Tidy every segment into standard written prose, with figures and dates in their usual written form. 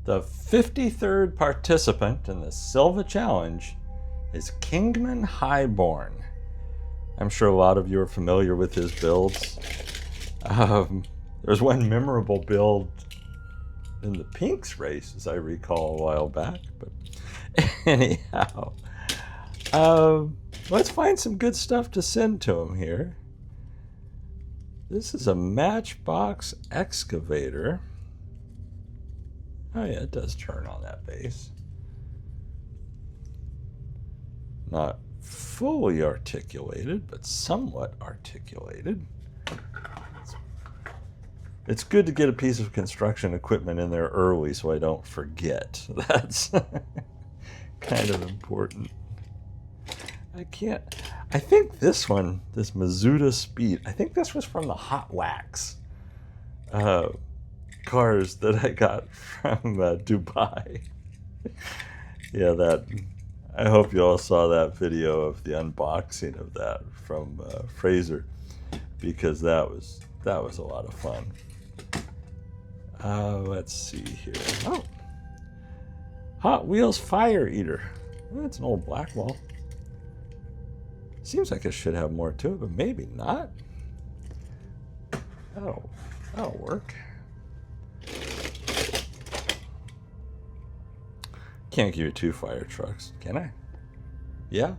The 53rd participant in the Silva Challenge is Kingman Highborn. I'm sure a lot of you are familiar with his builds. There's one memorable build in the Pinks race, as I recall, a while back. But anyhow, let's find some good stuff to send to him here. This is a Matchbox excavator. Oh yeah, it does turn on that base. Not fully articulated, but somewhat articulated. It's good to get a piece of construction equipment in there early so I don't forget. That's kind of important. I think this one, this Mizuta Speed, I think this was from the Hot Wax cars that I got from Dubai. Yeah, that. I hope you all saw that video of the unboxing of that from Fraser, because that was a lot of fun. Let's see here. Oh, Hot Wheels Fire Eater. That's an old Blackwall. Seems like it should have more to it, but maybe not. That'll work. Can't give you 2 fire trucks, can I? Yeah.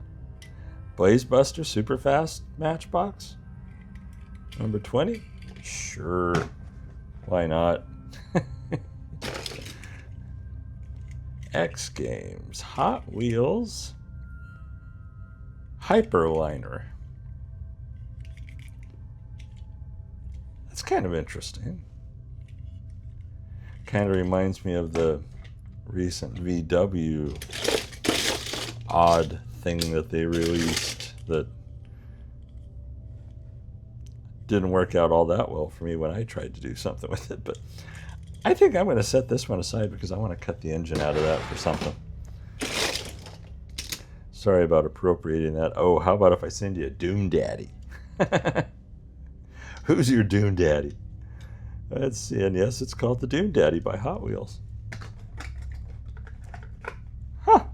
Blaze Buster Super Fast Matchbox. Number 20? Sure. Why not? X Games Hot Wheels Hyperliner. That's kind of interesting. Kind of reminds me of the recent VW odd thing that they released that didn't work out all that well for me when I tried to do something with it. But I think I'm going to set this one aside because I want to cut the engine out of that for something. Sorry about appropriating that. Oh, how about if I send you a Doom Daddy? Who's your Doom Daddy? Let's see. And yes, it's called the Doom Daddy by Hot Wheels. Huh.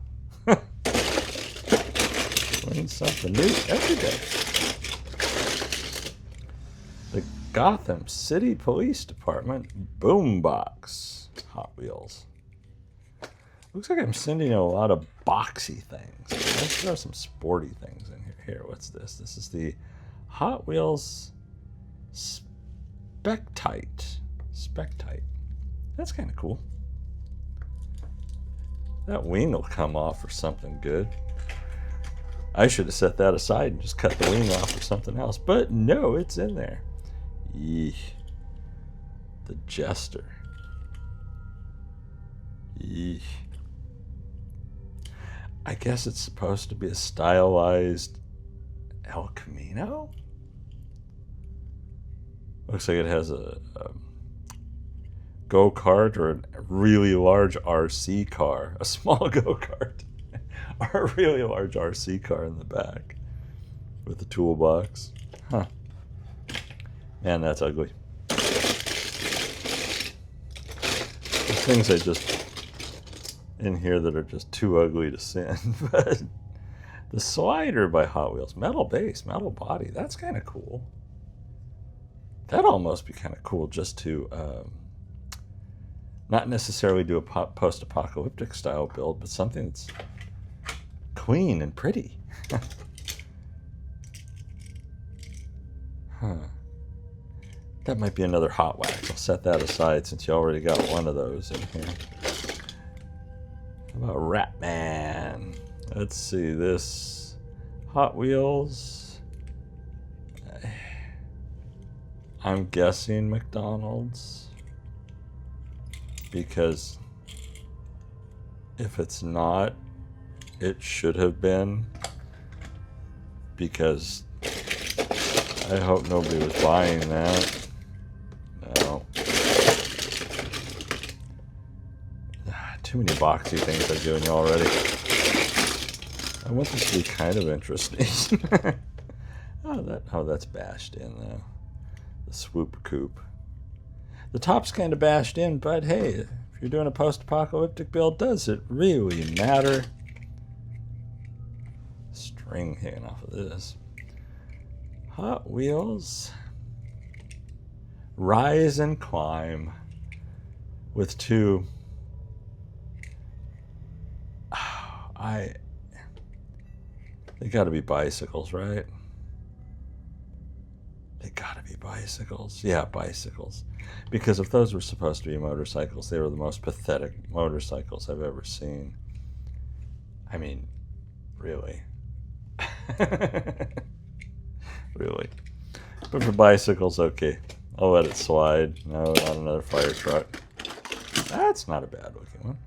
Learn something new every day. The Gotham City Police Department Boombox Hot Wheels. Looks like I'm sending a lot of boxy things. Let's throw some sporty things in here. Here, what's this? This is the Hot Wheels Spectite. That's kind of cool. That wing will come off or something good. I should have set that aside and just cut the wing off or something else. But no, it's in there. Yeesh. The Jester. Yeesh. I guess it's supposed to be a stylized El Camino? Looks like it has a go-kart or a really large RC car. A small go-kart. Or a really large RC car in the back. With the toolbox. Huh. Man, that's ugly. There's things I just in here that are just too ugly to send. But the slider by Hot Wheels. Metal base, metal body. That's kind of cool. That'd almost be kind of cool just to not necessarily do a post-apocalyptic style build, but something that's clean and pretty. Huh. That might be another Hot Wax. I'll set that aside since you already got one of those in here. How about Ratman? Let's see, this Hot Wheels. I'm guessing McDonald's. Because if it's not, it should have been. Because I hope nobody was buying that. No. Too many boxy things I'm doing already. I want this to be kind of interesting. Oh, that's bashed in though. The swoop coupe. The top's kind of bashed in, but hey, If you're doing a post-apocalyptic build, does it really matter? String hanging off of this. Hot Wheels Rise and Climb with two. They gotta be bicycles, right? They gotta be bicycles. Yeah, bicycles. Because if those were supposed to be motorcycles, they were the most pathetic motorcycles I've ever seen. I mean, really. Really. But for bicycles, okay. I'll let it slide. No, not another fire truck. That's not a bad looking one.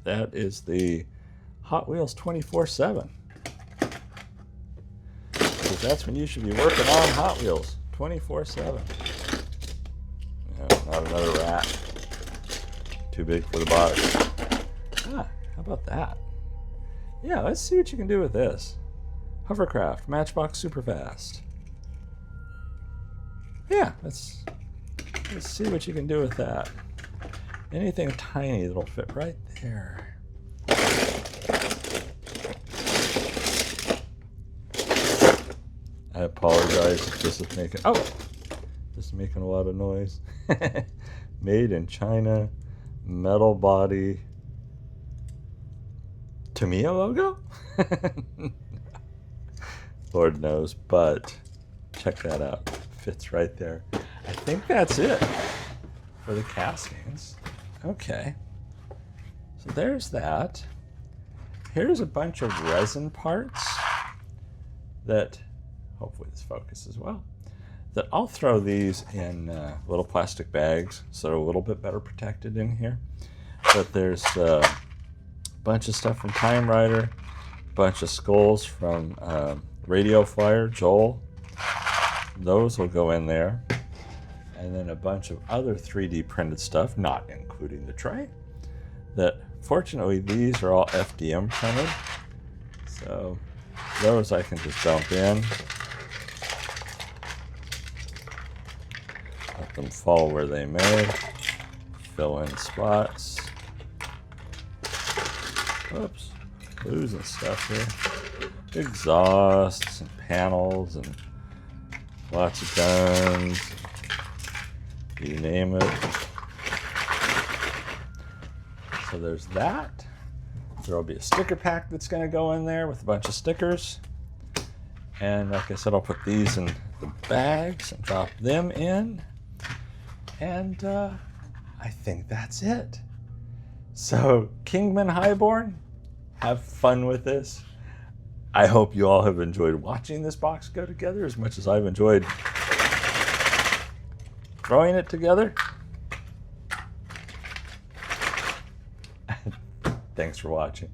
That is the Hot Wheels 24/7. Because that's when you should be working on Hot Wheels 24/7. No, not another rat. Too big for the box. Ah, how about that? Yeah, let's see what you can do with this. Hovercraft, Matchbox Superfast. Yeah, let's see what you can do with that. Anything tiny that'll fit right there. I apologize if this is making a lot of noise. Made in China, metal body. Tamiya logo? Lord knows, but check that out. Fits right there. I think that's it for the castings. Okay. So there's that. Here's a bunch of resin parts that, hopefully this focuses well, that I'll throw these in little plastic bags so they're a little bit better protected in here. But there's a bunch of stuff from Time Rider, a bunch of skulls from Radio Flyer, Joel. Those will go in there. And then a bunch of other 3D printed stuff, not including the tray, that fortunately these are all FDM printed. So those I can just dump in. Let them fall where they may. Fill in spots. Oops, losing stuff here. Exhausts and panels and lots of guns. You name it. So there's that. There will be a sticker pack that's going to go in there with a bunch of stickers. And like I said, I'll put these in the bags and drop them in. And I think that's it. So Kingman Highborn, have fun with this. I hope you all have enjoyed watching this box go together as much as I've enjoyed throwing it together. Thanks for watching.